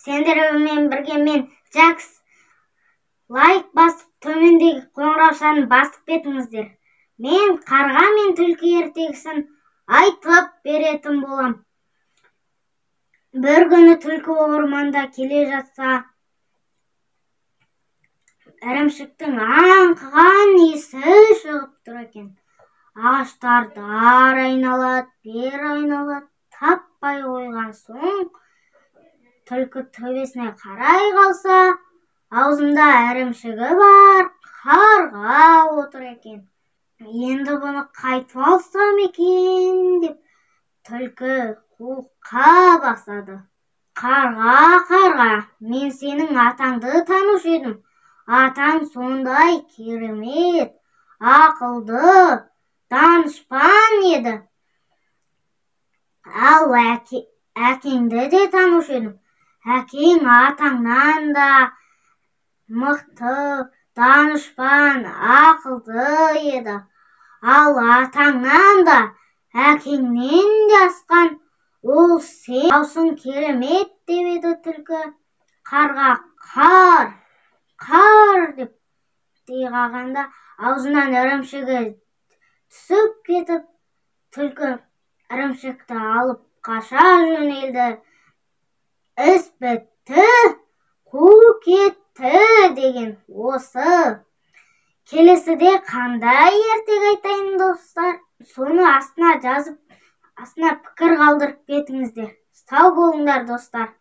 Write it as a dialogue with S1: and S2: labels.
S1: Сендермен бірге мен Джакс. Лайк басып, төмендегі қоңыраушаны басып кетіңіздер. Мен қарға мен түлкі ертегісін айтып беретін болам. Бір күні түлкі орманда келе жатса, ірімшіктің аңқыған иісі шығып тұр екен. Ағаштарды ары айналады, бері айналады, таппай қойған соң, түлкі төбесіне қарай қалса, аузында ірімшігі бар қарға отыр екен. Енді бұны қайтып алсам екен деп түлкі қолқа басады. Қарға, мен сенің атаңды танушы едім. Атаң сондай керемет, ақылды, данышпан еді. Ал әкеңді де танушы едім. Әкең атаңнан да мықты, данышпан, ақылды еді. Ал атаңнан да, әкеңнен де асқан, ол сен даусың керемет деп еді түлкі. Қарға қар деп дей қалғанда аузынан ірімшігі түсіп кетіп, түлкі ірімшікті алып қаша жөнелді. Іс бітті, қу кетті деген осы. Келесіде қандай ертегі айтайын достар? Соны астына жазып, астына пікір қалдырып кетіңіздер. Сау болыңдар достар.